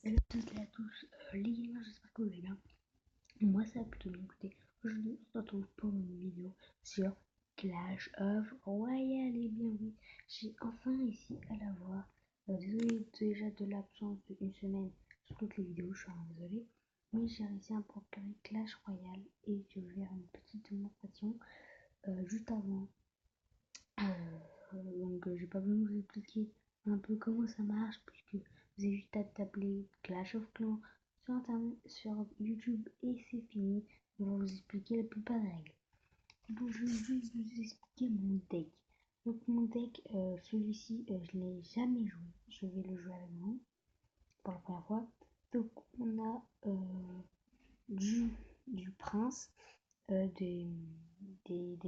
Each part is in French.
Hello toutes et à tous, les gamers, j'espère que vous allez bien. Moi ça va plutôt bien. Écoutez, aujourd'hui on se retrouve pour une vidéo sur Clash of Royale. Et bien oui, j'ai enfin réussi à la voir. Désolé déjà de l'absence d'une semaine sur toutes les vidéos, je suis vraiment désolé. Mais j'ai réussi à procurer Clash Royale et je vais faire une petite démonstration juste avant. Donc j'ai pas besoin de vous expliquer un peu comment ça marche puisque vous avez juste à taper Clash of Clans sur internet, sur YouTube et c'est fini. On va vous expliquer la plupart des règles. Donc je vais juste vous expliquer mon deck. Donc mon deck, celui-ci, je l'ai jamais joué. Je vais le jouer avec vous pour la première fois. Donc on a du prince, des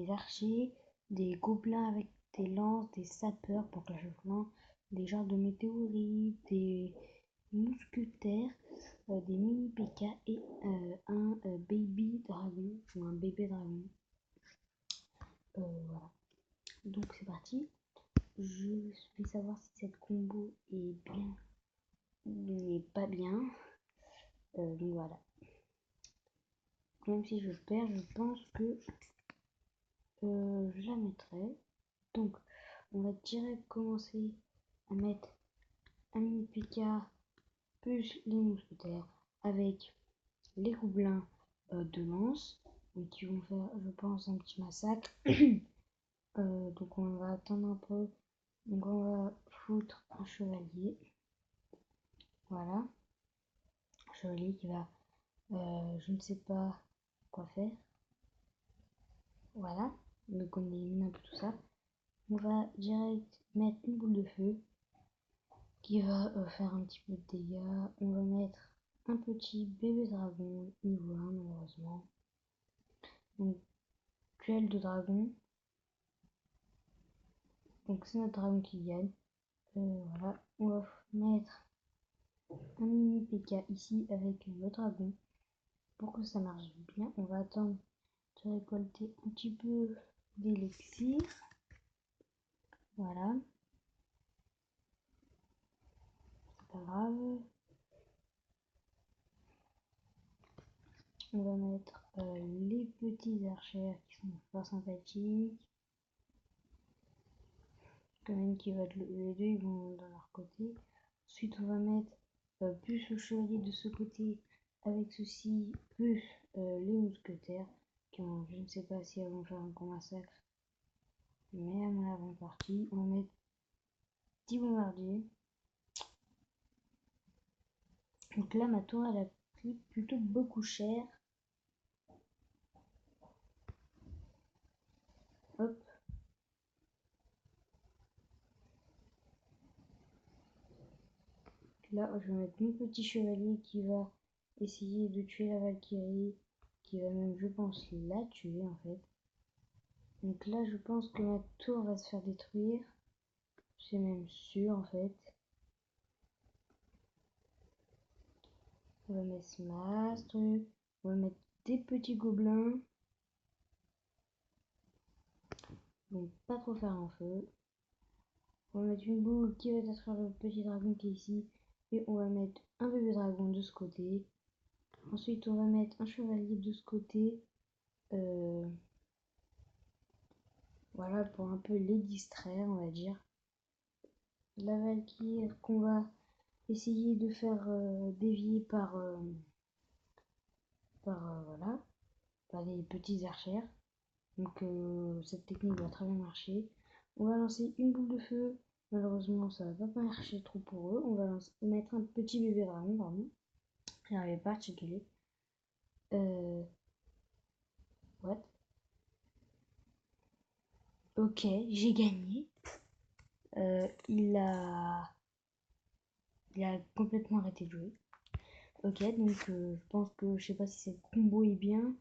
archers, des gobelins avec des lances, des sapeurs pour Clash of Clans, des genres de météorites, des mousquetaires, des mini PK et un baby dragon ou un bébé dragon. Voilà. Donc c'est parti. Je vais savoir si cette combo est bien ou n'est pas bien. Donc voilà. Même si je perds, je pense que je la mettrai. Donc, on va direct commencer à mettre un mini PK plus les mousquetaires avec les gobelins de lance, qui vont faire, je pense, un petit massacre. Donc, on va attendre un peu. Donc, on va foutre un chevalier. Voilà. Un chevalier qui va, je ne sais pas quoi faire. Voilà. Donc, on élimine un peu tout ça. On va direct mettre une boule de feu qui va faire un petit peu de dégâts. On va mettre un petit bébé dragon niveau 1 malheureusement. Donc duel de dragon. Donc c'est notre dragon qui gagne. Voilà. On va mettre un mini PK ici avec le dragon. Pour que ça marche bien, on va attendre de récolter un petit peu d'élixir. Voilà. C'est pas grave. On va mettre les petits archers qui sont pas sympathiques. Quand même qui va les deux ils vont de leur côté. Ensuite on va mettre plus le chevalier de ce côté avec ceci, plus les mousquetaires qui ont, je ne sais pas si elles vont faire un grand massacre, mais à mon avant-partie on va mettre 10 bombardiers. Donc là ma tour elle a pris plutôt beaucoup cher. Hop. Là je vais mettre mon petit chevalier qui va essayer de tuer la Valkyrie, qui va même je pense la tuer en fait. Donc là je pense que ma tour va se faire détruire. C'est même sûr en fait. On va mettre ce truc. On va mettre des petits gobelins. Donc pas trop faire un feu. On va mettre une boule qui va détruire le petit dragon qui est ici. Et on va mettre un bébé dragon de ce côté. Ensuite on va mettre un chevalier de ce côté. Voilà pour un peu les distraire on va dire. La Valkyrie qu'on va essayer de faire dévier par voilà, par les petits archers. Donc cette technique va très bien marcher. On va lancer une boule de feu. Malheureusement ça va pas marcher trop pour eux. On va mettre un petit bébé dragon, pardon. J'arrivais pas à checker. What? Ok, j'ai gagné. Il a complètement arrêté de jouer. Ok, donc je pense que je sais pas si cette combo est bien.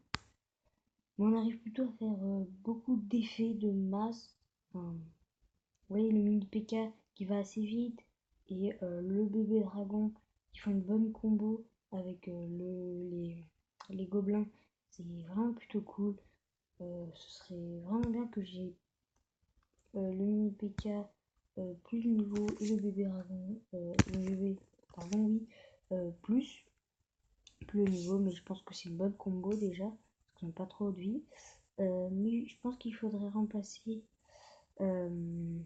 Mais on arrive plutôt à faire beaucoup d'effets de masse. Enfin, vous voyez le mini PK qui va assez vite et le bébé dragon qui font une bonne combo avec les gobelins. C'est vraiment plutôt cool. Ce serait vraiment bien que j'ai le mini PK plus le niveau et le bébé dragon. Le bébé dragon, oui. plus le niveau, mais je pense que c'est une bonne combo déjà, parce qu'on n'a pas trop de vie. Mais je pense qu'il faudrait remplacer le,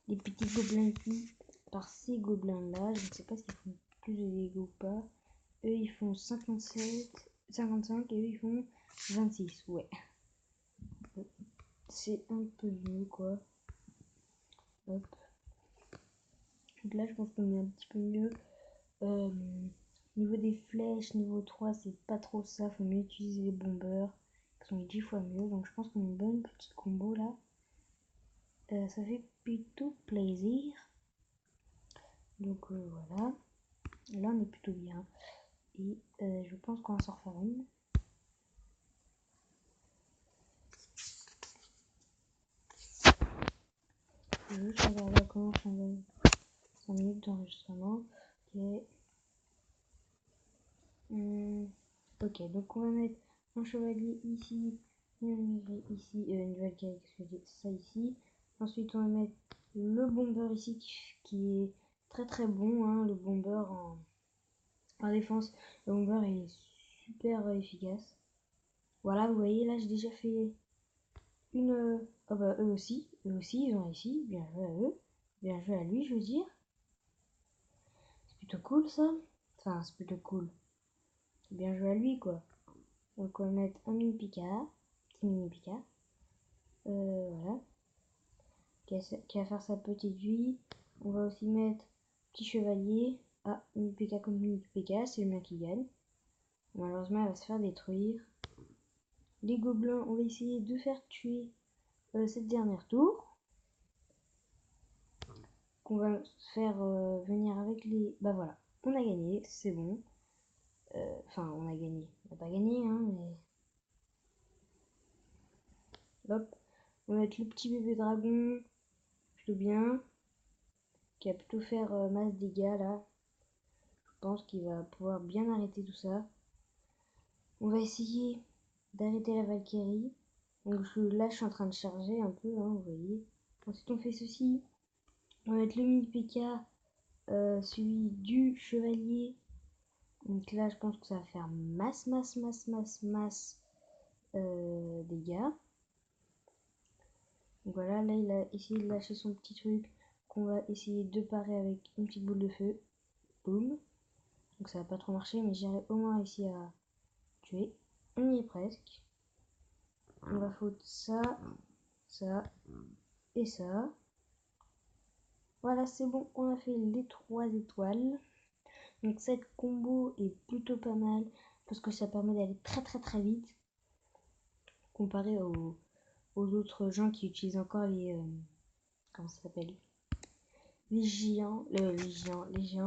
les petits gobelins ici par ces gobelins là. Je ne sais pas s'ils font plus de dégâts ou pas. Eux ils font 57, 55 et eux ils font 26. Ouais, c'est un peu mieux quoi. Hop. Donc là je pense qu'on est un petit peu mieux. Niveau des flèches, niveau 3, c'est pas trop ça. Faut mieux utiliser les bombeurs qui sont 10 fois mieux. Donc je pense qu'on a une bonne petite combo là. Ça fait plutôt plaisir. Donc voilà. Là on est plutôt bien. Et je pense qu'on va s'en refaire une. Je vais juste regarder comment je suis 5 minutes d'enregistrement. Ok. Ok, donc on va mettre un chevalier ici, une ici, une Valkyrie, ça ici. Ensuite, on va mettre le bomber ici qui est très très bon, hein, le bomber en défense. Le bomber est super efficace. Voilà, vous voyez, là j'ai déjà fait une. Oh bah, eux aussi, ils ont réussi. Bien joué à eux. Bien joué à lui, je veux dire. C'est plutôt cool ça. Enfin, c'est plutôt cool. Bien joué à lui, quoi. Donc on va mettre un mini Pika, petit mini Pika, voilà, qui va faire sa petite vie. On va aussi mettre petit chevalier. Ah, mini Pika contre mini Pika, c'est le mien qui gagne. Malheureusement, elle va se faire détruire. Les gobelins, on va essayer de faire tuer cette dernière tour. Qu'on va faire venir avec les... Bah voilà, on a gagné, c'est bon. Enfin, on a gagné. On n'a pas gagné, hein, mais... Hop, on va mettre le petit bébé dragon, plutôt bien. Qui va plutôt faire masse dégâts là. Je pense qu'il va pouvoir bien arrêter tout ça. On va essayer d'arrêter la Valkyrie. Donc là je suis en train de charger un peu, hein, vous voyez. Ensuite on fait ceci. On va mettre le mini PK, celui du chevalier. Donc là je pense que ça va faire masse dégâts. Donc voilà, là il a essayé de lâcher son petit truc qu'on va essayer de parer avec une petite boule de feu. Boum. Donc ça va pas trop marcher, mais j'irai au moins réussir à tuer. On y est presque. On va foutre ça, ça et ça. Voilà, c'est bon, on a fait les 3 étoiles. Donc cette combo est plutôt pas mal parce que ça permet d'aller très vite comparé aux autres gens qui utilisent encore les comment ça s'appelle, les géants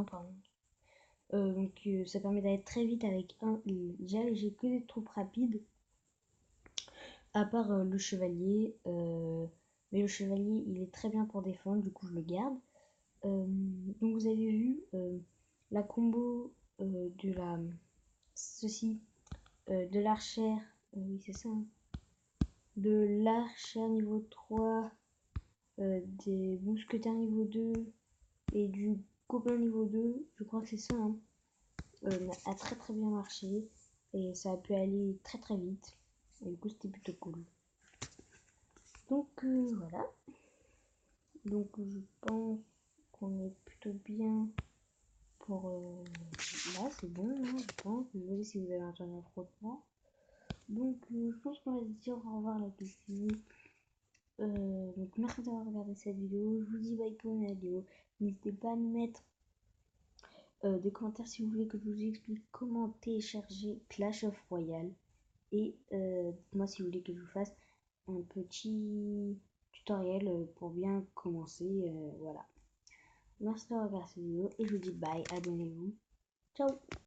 pardon. Donc ça permet d'aller très vite avec un. Déjà j'ai que des troupes rapides à part le chevalier, mais le chevalier il est très bien pour défendre, du coup je le garde. Donc vous avez vu la combo de la ceci de l'archère, oui c'est ça, hein, de l'archère niveau 3, des mousquetaires niveau 2 et du gobelin niveau 2, je crois que c'est ça, hein, a très bien marché et ça a pu aller très vite et du coup c'était plutôt cool. Donc voilà. Donc je pense qu'on est plutôt bien pour là, c'est bon, hein, je pense. Désolé si vous avez entendu un frottement. Donc je pense qu'on va se dire au revoir là-dessus. Donc merci d'avoir regardé cette vidéo. Je vous dis bye pour une vidéo. N'hésitez pas à me mettre des commentaires si vous voulez que je vous explique comment télécharger Clash of Royale. Et dites-moi si vous voulez que je vous fasse un petit tutoriel pour bien commencer. Voilà. Merci d'avoir regardé cette vidéo et je vous dis bye, abonnez-vous. Ciao!